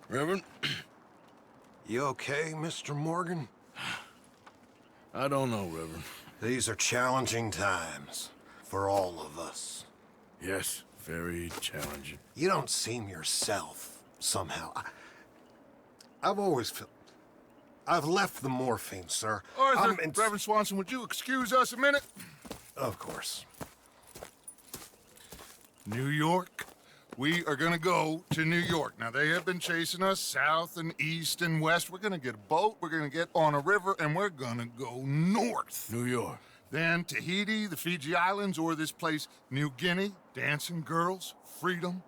Reverend? You okay, Mr. Morgan? I don't know, Reverend. These are challenging times for all of us. Yes, very challenging. You don't seem yourself, somehow. I've always felt... I've left the morphine, sir. Arthur, Reverend Swanson, would you excuse us a minute? Of course. New York. We are gonna go to New York. Now, they have been chasing us south and east and west. We're gonna get a boat, we're gonna get on a river, and we're gonna go north. New York. Then Tahiti, the Fiji Islands, or this place, New Guinea, dancing girls, freedom.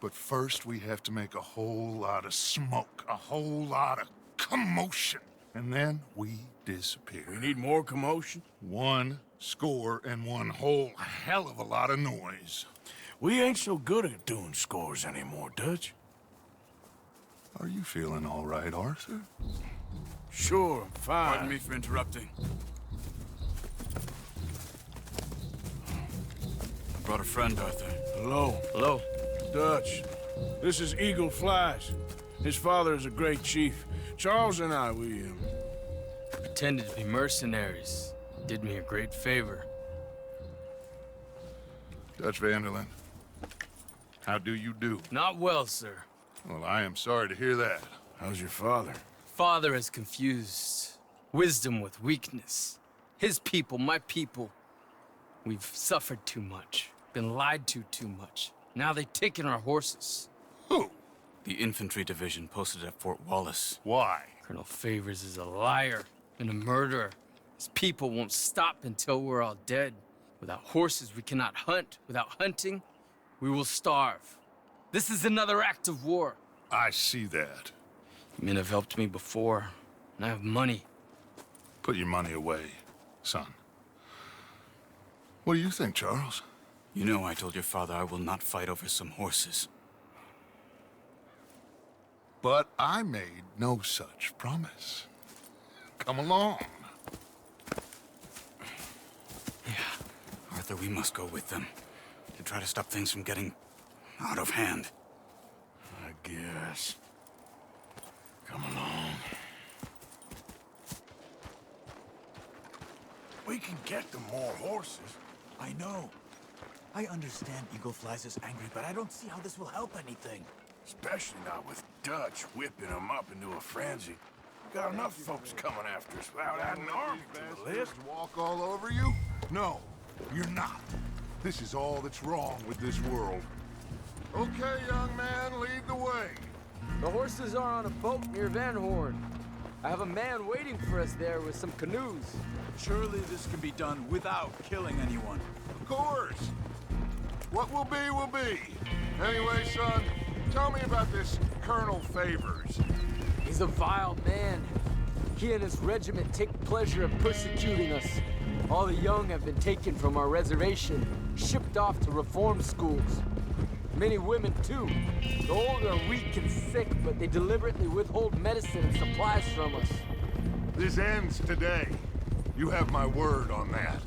But first, we have to make a whole lot of smoke, a whole lot of commotion. And then we disappear. We need more commotion? 1 score and 1 whole hell of a lot of noise. We ain't so good at doing scores anymore, Dutch. Are you feeling all right, Arthur? Sure, I'm fine. Pardon me for interrupting. I brought a friend, Arthur. Hello. Hello. Dutch. This is Eagle Flies. His father is a great chief. Charles and I, we Pretended to be mercenaries. Did me a great favor. Dutch Vanderlyn, how do you do? Not well, sir. Well, I am sorry to hear that. How's your father? Father has confused wisdom with weakness. His people, my people. We've suffered too much. Been lied to too much. Now they've taken our horses. Who? The infantry division posted at Fort Wallace. Why? Colonel Favors is a liar and a murderer. His people won't stop until we're all dead. Without horses, we cannot hunt. Without hunting, we will starve. This is another act of war. I see that. Men have helped me before, and I have money. Put your money away, son. What do you think, Charles? You know I told your father I will not fight over some horses. But I made no such promise. Come along. Yeah, Arthur, we must go with them to try to stop things from getting out of hand. I guess. Come along. We can get them more horses. I know. I understand Eagle Flies is angry, but I don't see how this will help anything. Especially not with Dutch whipping them up into a frenzy. Got enough folks coming after us without adding an army to the list. Walk all over you? No, you're not. This is all that's wrong with this world. Okay, young man, lead the way. The horses are on a boat near Van Horn. I have a man waiting for us there with some canoes. Surely this can be done without killing anyone. Of course. What will be, will be. Anyway, son, tell me about this Colonel Favors. He's a vile man. He and his regiment take pleasure in persecuting us. All the young have been taken from our reservation, shipped off to reform schools. Many women, too. The old are weak and sick, but they deliberately withhold medicine and supplies from us. This ends today. You have my word on that.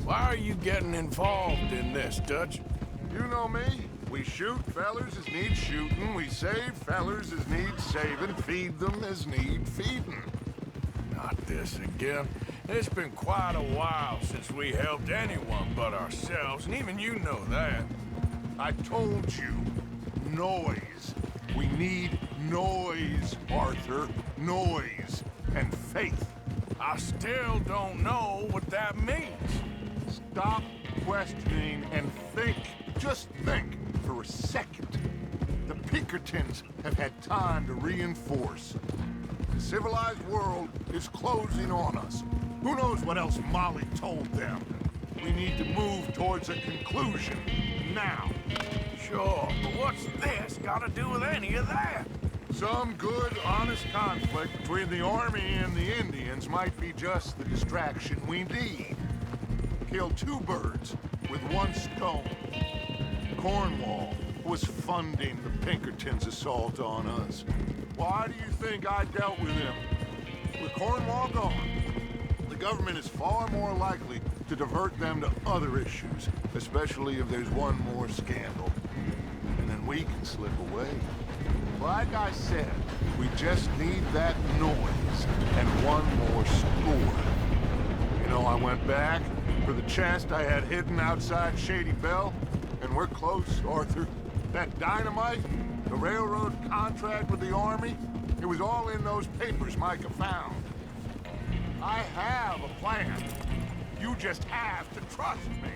Why are you getting involved in this, Dutch? You know me. We shoot fellers as need shooting. We save fellers as need saving. Feed them as need feeding. Not this again. It's been quite a while since we helped anyone but ourselves, and even you know that. I told you. Noise. We need noise, Arthur. Noise. And faith. I still don't know what that means. Stop questioning and think. Just think for a second. The Pinkertons have had time to reinforce. The civilized world is closing on us. Who knows what else Molly told them? We need to move towards a conclusion now. Sure, but what's this got to do with any of that? Some good, honest conflict between the army and the Indians might be just the distraction we need. Kill 2 birds with 1 stone. Cornwall was funding the Pinkertons' assault on us. Why do you think I dealt with him? With Cornwall gone, the government is far more likely to divert them to other issues, especially if there's one more scandal. And then we can slip away. Like I said, we just need that noise and one more score. You know, I went back for the chest I had hidden outside Shady Belle, and we're close, Arthur. That dynamite, the railroad contract with the Army, it was all in those papers Micah found. I have a plan. You just have to trust me.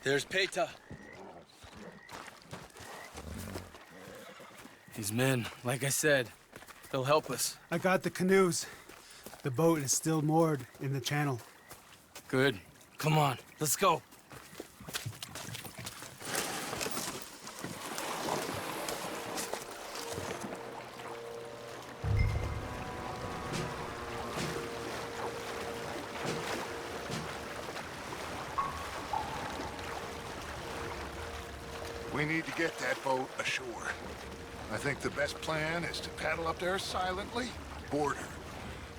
There's Peta. These men, like I said, they'll help us. I got the canoes. The boat is still moored in the channel. Good. Come on, let's go. We need to get that boat ashore. I think the best plan is to paddle up there silently, board her.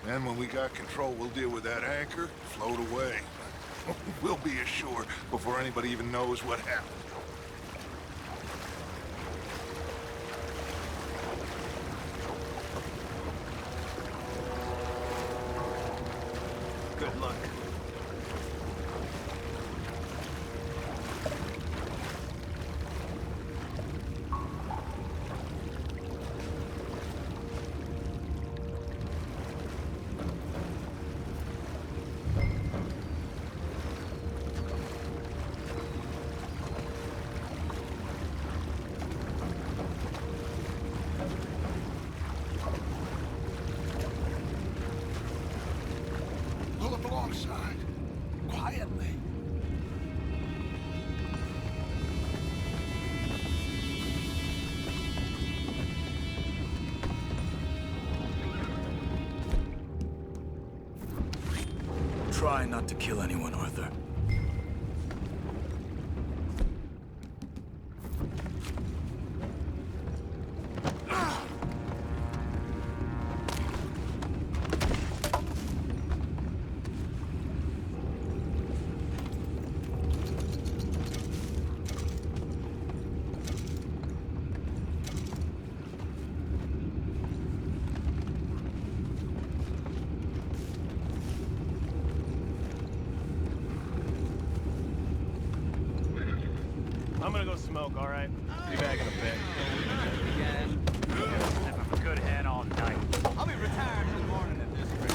Then when we got control, we'll deal with that anchor, float away. We'll be ashore before anybody even knows what happened. Good luck. Pull up alongside, quietly. Try not to kill anyone, Arthur. I'm gonna go smoke, all right? Be back in a bit. Have a good head all night. I'll be retired in the morning at this rate.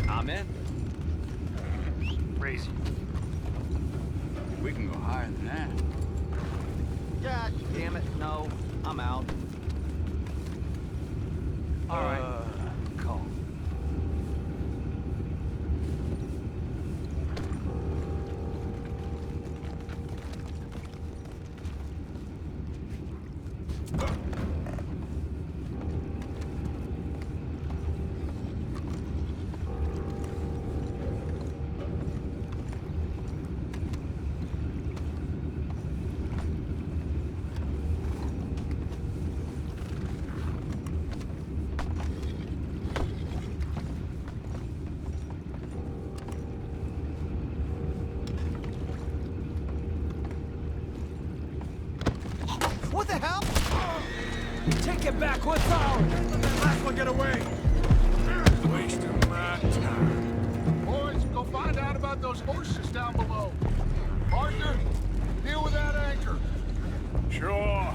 I'm in. Crazy. We can go higher than that. God damn it, no. I'm out. All right. Call. What the hell? Take it back, what's ours? Last one get away. Wasting my time. Boys, go find out about those horses down below. Arthur, deal with that anchor. Sure.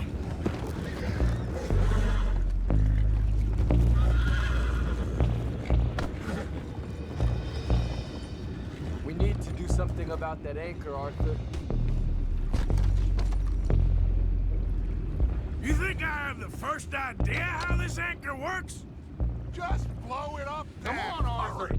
We need to do something about that anchor, Arthur. You think I have the first idea how this anchor works? Just blow it up. Come on, Arthur.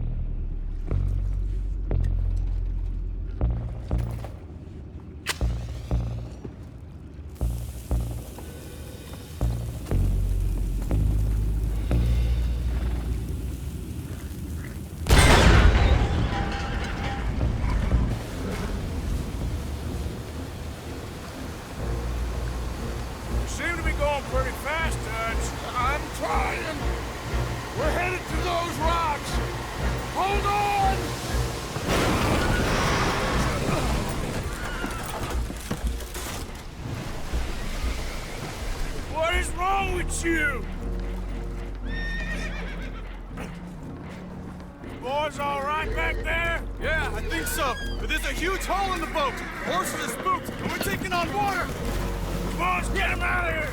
seem to be going pretty fast, Dutch. I'm trying. We're headed to those rocks. Hold on! What is wrong with you? Boys all right back there? Yeah, I think so. But there's a huge hole in the boat. Horses are spooked, and we're taking on water. Come on, let's get him out of here!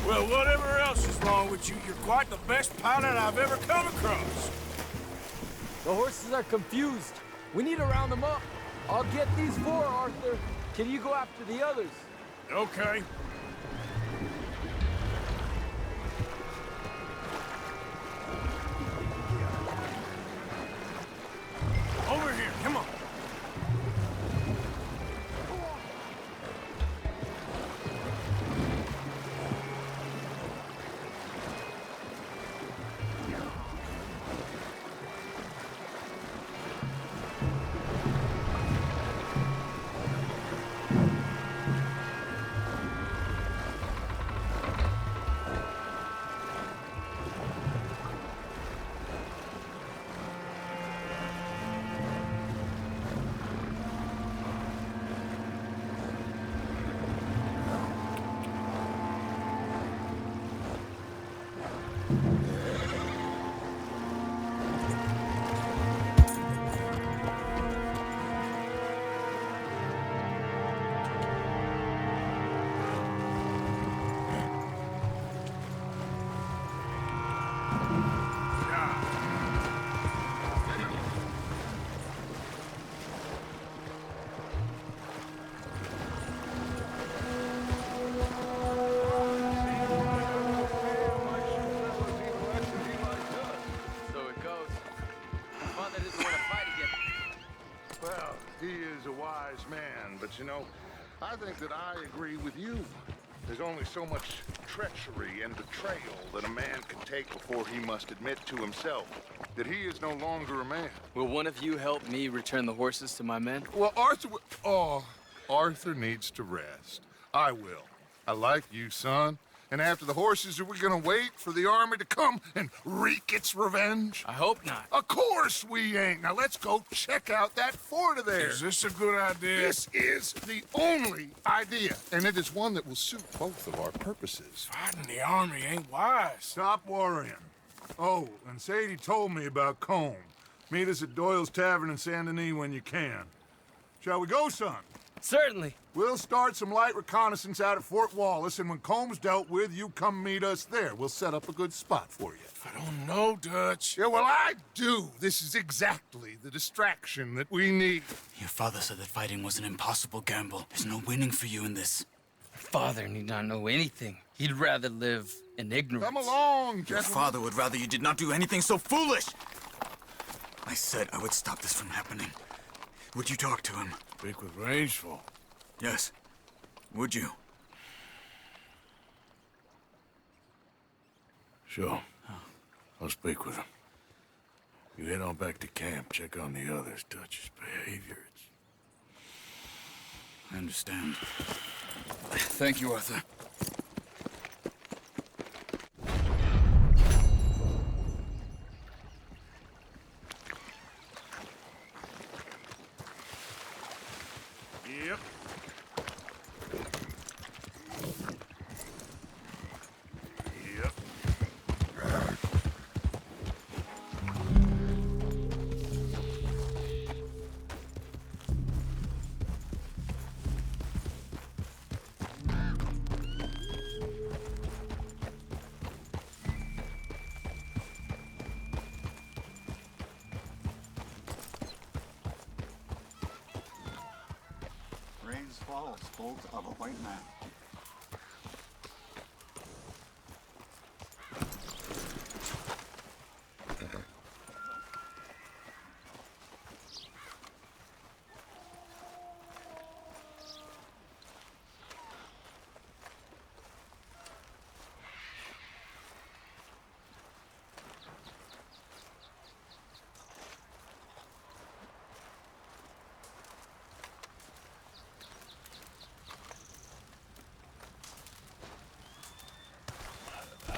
Well, whatever else is wrong with you, you're quite the best pilot I've ever come across. The horses are confused. We need to round them up. I'll get these four, Arthur. Can you go after the others? Okay. Over here, come on. So it goes. My father doesn't want to fight again. Well, he is a wise man, but you know, I think that I agree with you. There's only so much treachery and betrayal that a man can take before he must admit to himself that he is no longer a man. Will one of you help me return the horses to my men? Well, Arthur needs to rest. I will. I like you, son. And after the horses, are we gonna wait for the army to come and wreak its revenge? I hope not. Of course we ain't. Now let's go check out that fort of theirs. Is this a good idea? This is the only idea, and it is one that will suit both of our purposes. Fighting the army ain't wise. Stop worrying. Oh, and Sadie told me about Combe. Meet us at Doyle's Tavern in Saint Denis when you can. Shall we go, son? Certainly. We'll start some light reconnaissance out at Fort Wallace, and when Combs dealt with, you come meet us there. We'll set up a good spot for you. I don't know, Dutch. Yeah, well, I do. This is exactly the distraction that we need. Your father said that fighting was an impossible gamble. There's no winning for you in this. Father need not know anything. He'd rather live in ignorance. Come along, Your gentlemen. father would rather you did not do anything so foolish. I said I would stop this from happening. Would you talk to him? Speak with Rangeful. Yes. Would you? Sure. I'll speak with him. You head on back to camp, check on the others, Dutch's behavior. I understand. Thank you, Arthur. Yep. Yep. Rains fall, spoke of a white man.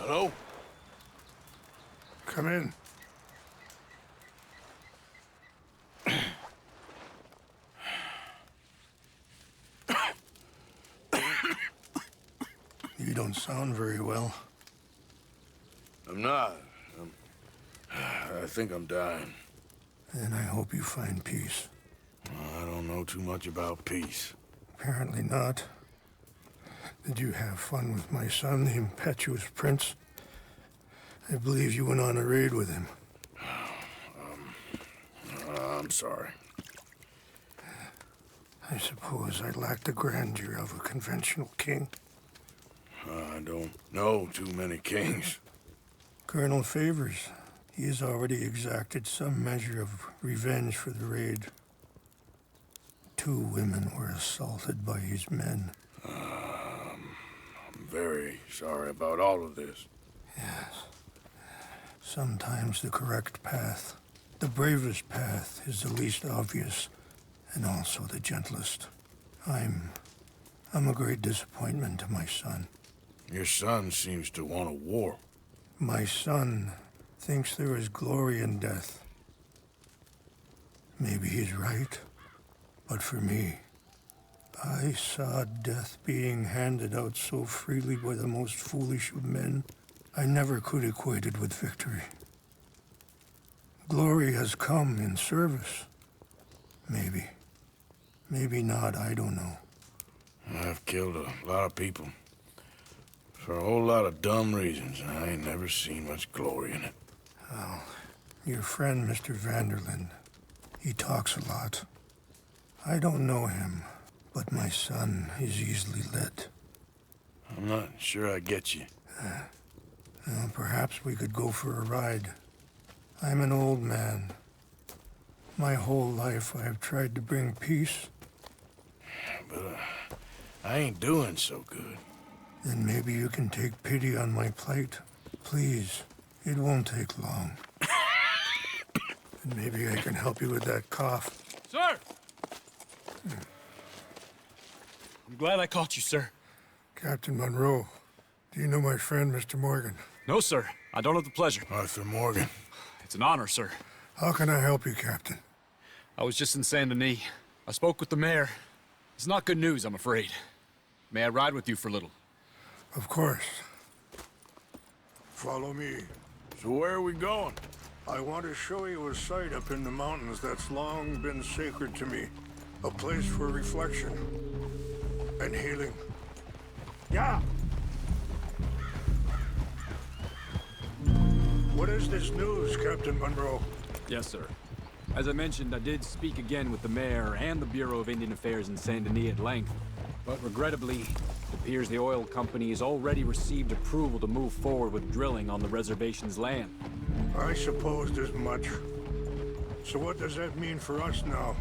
Hello? Come in. You don't sound very well. I'm not. I think I'm dying. And I hope you find peace. I don't know too much about peace. Apparently not. Did you have fun with my son, the impetuous prince? I believe you went on a raid with him. I'm sorry. I suppose I lack the grandeur of a conventional king. I don't know too many kings. Colonel Favors, he has already exacted some measure of revenge for the raid. 2 women were assaulted by his men. I'm very sorry about all of this. Yes. Sometimes the correct path, the bravest path, is the least obvious and also the gentlest. I'm a great disappointment to my son. Your son seems to want a war. My son thinks there is glory in death. Maybe he's right, but for me, I saw death being handed out so freely by the most foolish of men, I never could equate it with victory. Glory has come in service. Maybe. Maybe not, I don't know. I've killed a lot of people. For a whole lot of dumb reasons, and I ain't never seen much glory in it. Well, your friend, Mr. Vanderlyn, he talks a lot. I don't know him, but my son is easily led. I'm not sure I get you. Well, perhaps we could go for a ride. I'm an old man. My whole life I have tried to bring peace. But I ain't doing so good. Then maybe you can take pity on my plight. Please, it won't take long. And maybe I can help you with that cough. Sir! I'm glad I caught you, sir. Captain Monroe, do you know my friend, Mr. Morgan? No, sir. I don't have the pleasure. Arthur Morgan. It's an honor, sir. How can I help you, Captain? I was just in Saint Denis. I spoke with the mayor. It's not good news, I'm afraid. May I ride with you for a little? Of course. Follow me. So where are we going? I want to show you a site up in the mountains that's long been sacred to me. A place for reflection and healing. Yeah! What is this news, Captain Monroe? Yes, sir. As I mentioned, I did speak again with the mayor and the Bureau of Indian Affairs in Saint Denis at length. But regrettably, it appears the oil company has already received approval to move forward with drilling on the reservation's land. I supposed as much. So what does that mean for us now?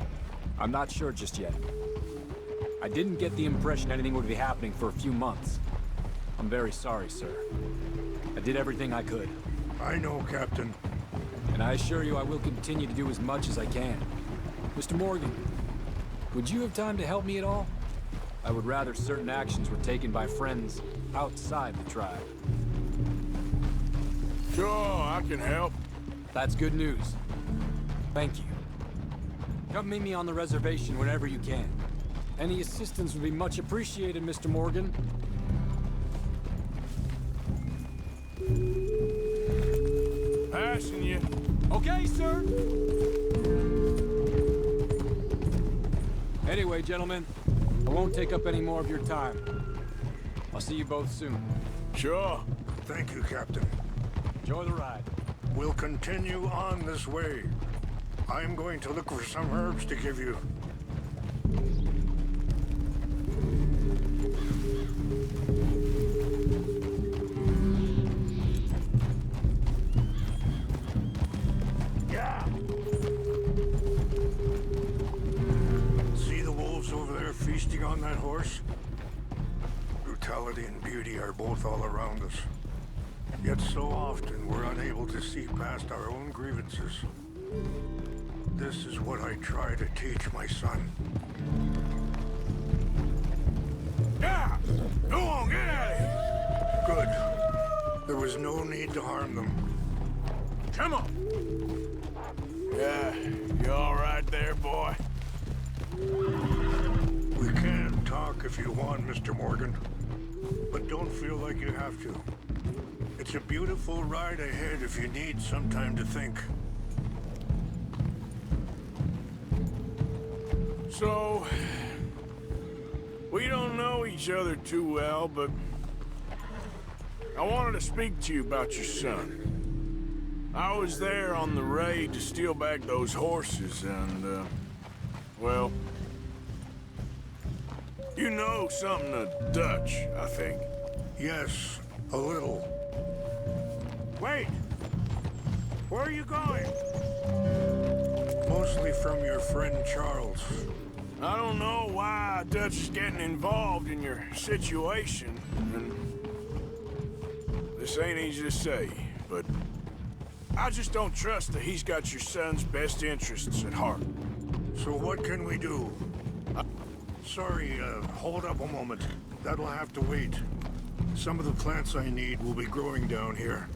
I'm not sure just yet. I didn't get the impression anything would be happening for a few months. I'm very sorry, sir. I did everything I could. I know, Captain. And I assure you I will continue to do as much as I can. Mr. Morgan, would you have time to help me at all? I would rather certain actions were taken by friends outside the tribe. Sure, I can help. That's good news. Thank you. Come meet me on the reservation whenever you can. Any assistance would be much appreciated, Mr. Morgan. Passing you. Okay, sir. Anyway, gentlemen, I won't take up any more of your time. I'll see you both soon. Sure. Thank you, Captain. Enjoy the ride. We'll continue on this way. I'm going to look for some herbs to give you. Yeah! See the wolves over there feasting on that horse? Brutality and beauty are both all around us. Yet so often we're unable to see past our own grievances. This is what I try to teach my son. Yeah! Go on, get out of here! Good. The was no need to harm them. Come on! Yeah, you all right there, boy? We can talk if you want, Mr. Morgan. But don't feel like you have to. It's a beautiful ride ahead if you need some time to think. So, we don't know each other too well, but I wanted to speak to you about your son. I was there on the raid to steal back those horses, and, well, you know something of Dutch, I think. Yes, a little. Wait! Where are you going? Mostly from your friend Charles. I don't know why Dutch is getting involved in your situation, and this ain't easy to say, but I just don't trust that he's got your son's best interests at heart. So what can we do? Sorry, hold up a moment. That'll have to wait. Some of the plants I need will be growing down here.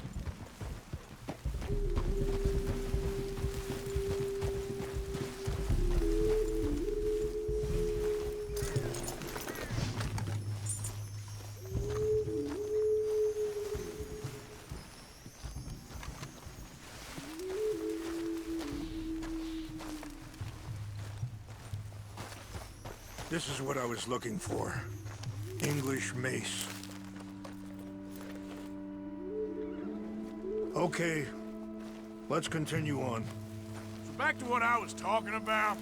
This is what I was looking for. English mace. Okay, let's continue on. So back to what I was talking about.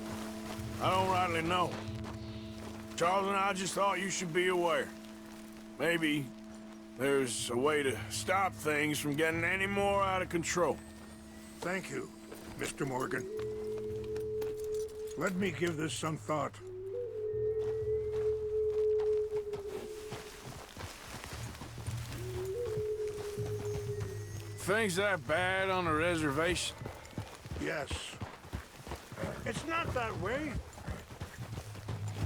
I don't rightly know. Charles and I just thought you should be aware. Maybe there's a way to stop things from getting any more out of control. Thank you, Mr. Morgan. Let me give this some thought. Things that bad on the reservation? Yes. It's not that way.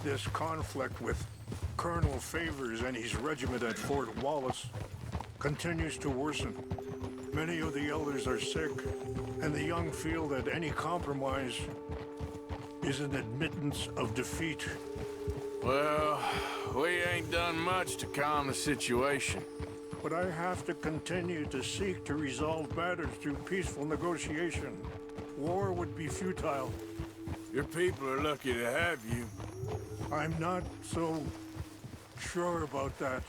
This conflict with Colonel Favors and his regiment at Fort Wallace continues to worsen. Many of the elders are sick, and the young feel that any compromise is an admittance of defeat. Well, we ain't done much to calm the situation. But I have to continue to seek to resolve matters through peaceful negotiation. War would be futile. Your people are lucky to have you. I'm not so sure about that.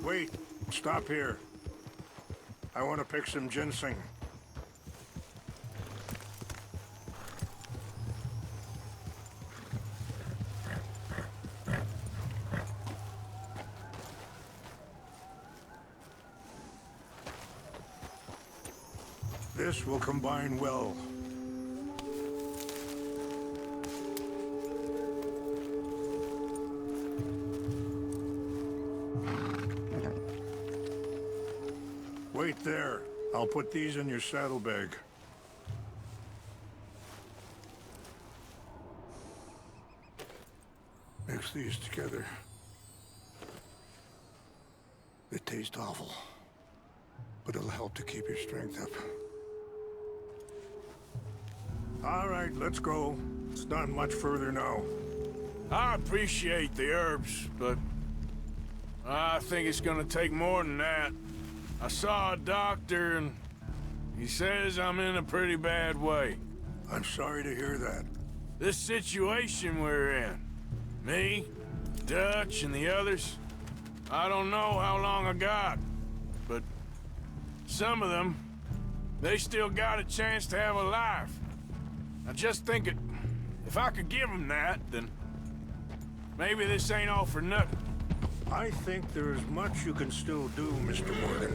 Wait, stop here. I want to pick some ginseng. This will combine well. Wait there. I'll put these in your saddlebag. Mix these together. They taste awful, but it'll help to keep your strength up. All right, let's go. It's not much further now. I appreciate the herbs, but I think it's gonna take more than that. I saw a doctor, and he says I'm in a pretty bad way. I'm sorry to hear that. This situation we're in, me, Dutch, and the others, I don't know how long I got, but some of them, they still got a chance to have a life. I just think if I could give them that, then maybe this ain't all for nothing. I think there's much you can still do, Mr. Morgan.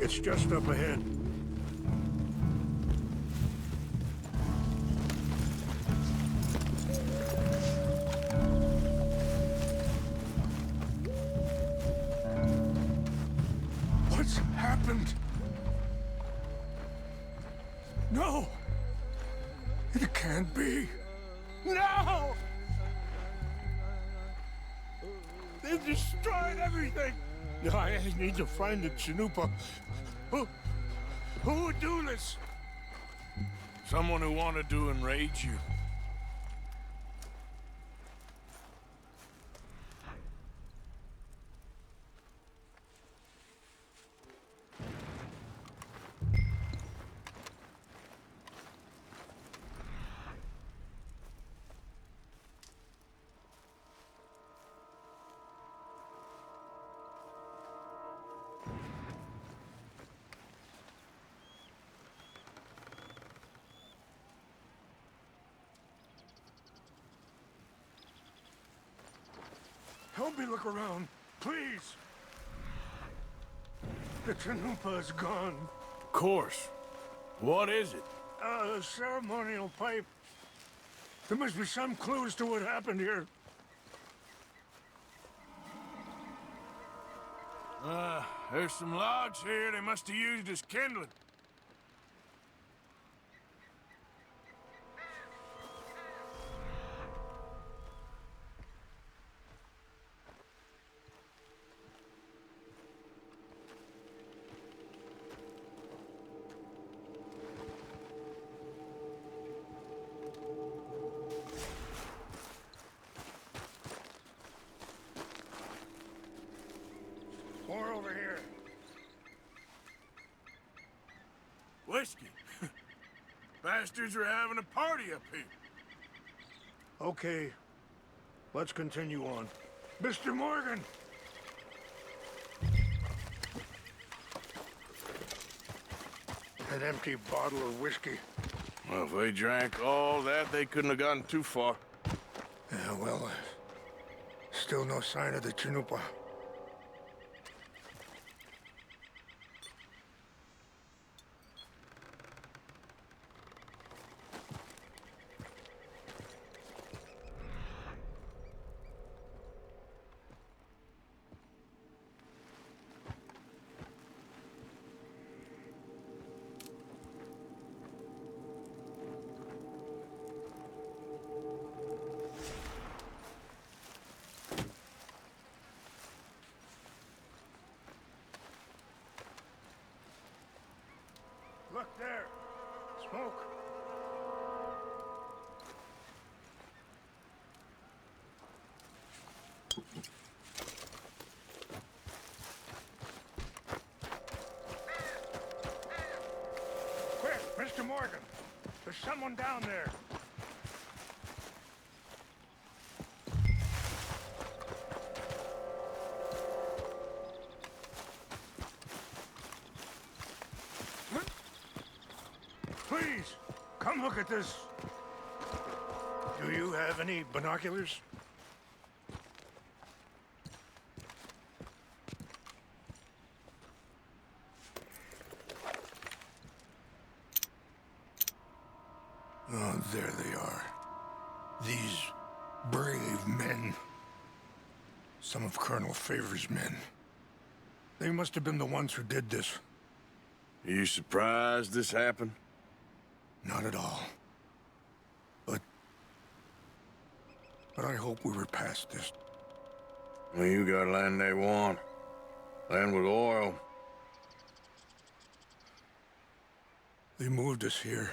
It's just up ahead. What's happened? No! It can't be. No! They've destroyed everything! I need to find the Chanupa. Who would do this? Someone who wanted to enrage you. Help me look around, please. The Chanupa is gone. Of course. What is it? A ceremonial pipe. There must be some clues to what happened here. There's some logs here they must have used as kindling. More over here. Whiskey. Bastards are having a party up here. Okay, let's continue on. Mr. Morgan! An empty bottle of whiskey. Well, if they drank all that, they couldn't have gotten too far. Yeah, well, still no sign of the Chanupa. Look there. Smoke. Quick, Mr. Morgan. There's someone down there. Please, come look at this. Do you have any binoculars? Oh, there they are. These brave men. Some of Colonel Favor's men. They must have been the ones who did this. Are you surprised this happened? Not at all. But I hope we were past this. Well, you got land they want. Land with oil. They moved us here.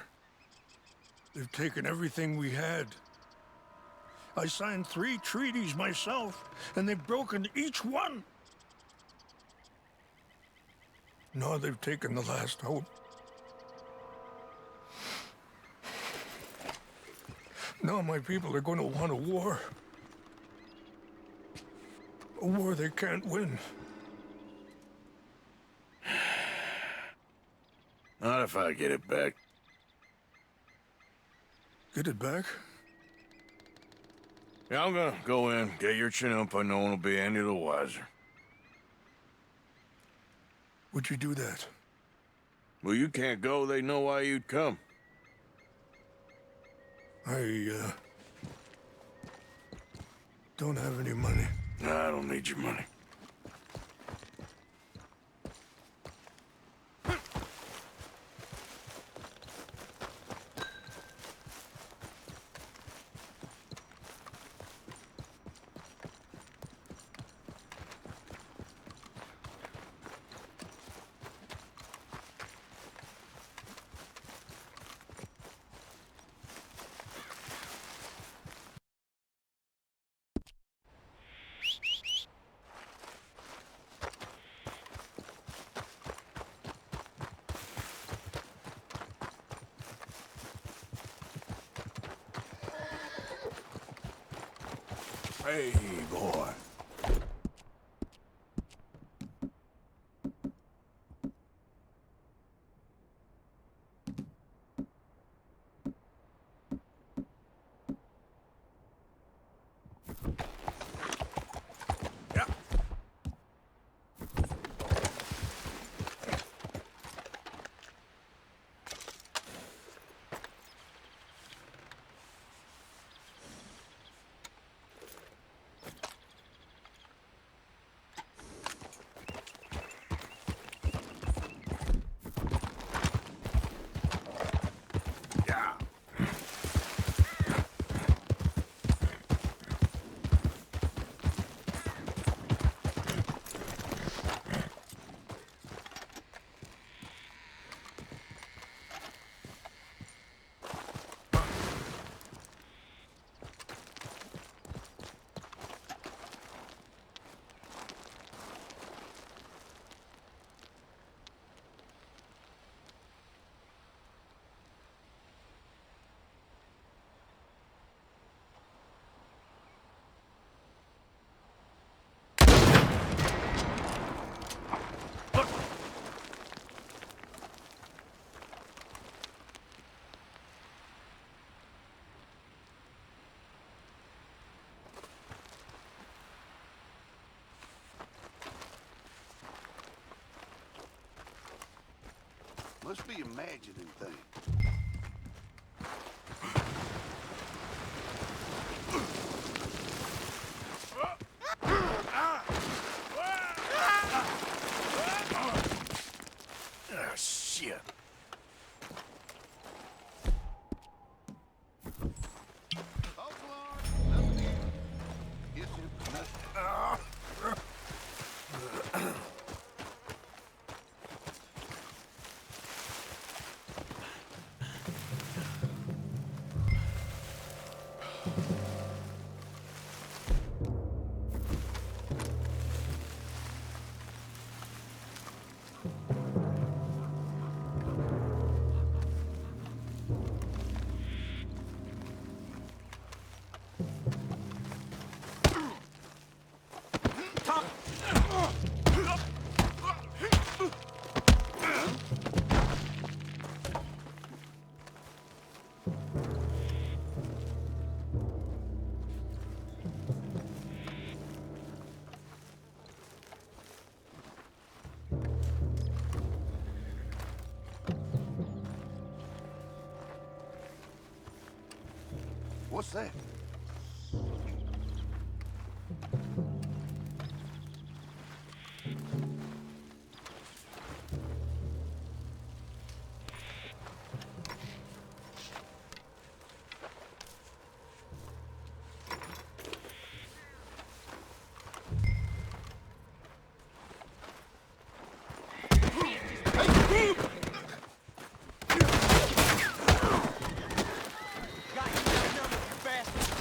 They've taken everything we had. I signed 3 treaties myself, and they've broken each one. Now they've taken the last hope. Now my people are going to want a war. A war they can't win. Not if I get it back. Get it back? Yeah, I'm gonna go in, get your Chanupa, no one will be any the wiser. Would you do that? Well, you can't go. They know why you'd come. I don't have any money. I don't need your money. Hey, boy. Must be imagining things. Ah, shit. Hold on. Nothing here. Guess it's nothing. What's that? Got you, you bastard!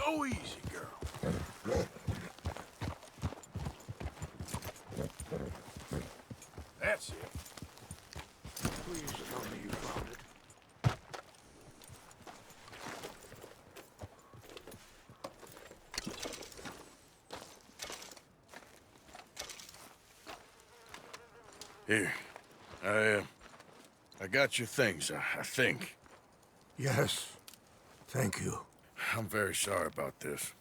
Go easy, girl. That's it. Please tell me you found it. Here. I got your things, I think. Yes. Thank you. I'm very sorry about this.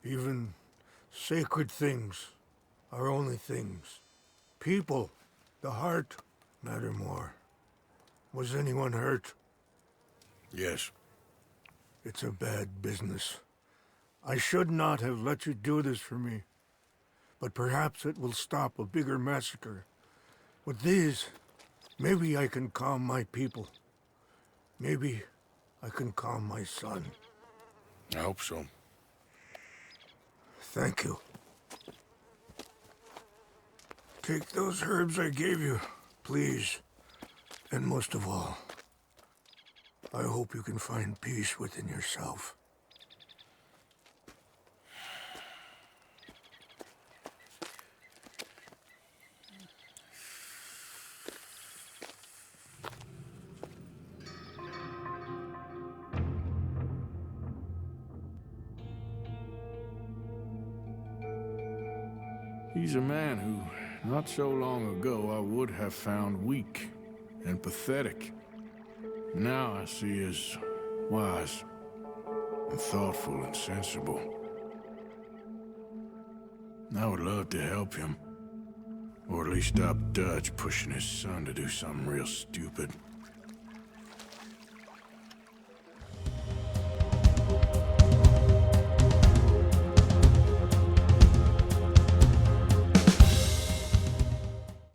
Even sacred things are only things. People, the heart, matter more. Was anyone hurt? Yes. It's a bad business. I should not have let you do this for me. But perhaps it will stop a bigger massacre. With these, maybe I can calm my people. Maybe I can calm my son. I hope so. Thank you. Take those herbs I gave you, please. And most of all, I hope you can find peace within yourself. He's a man who, not so long ago, I would have found weak and pathetic. Now I see as wise and thoughtful and sensible. I would love to help him. Or at least stop Dutch pushing his son to do something real stupid.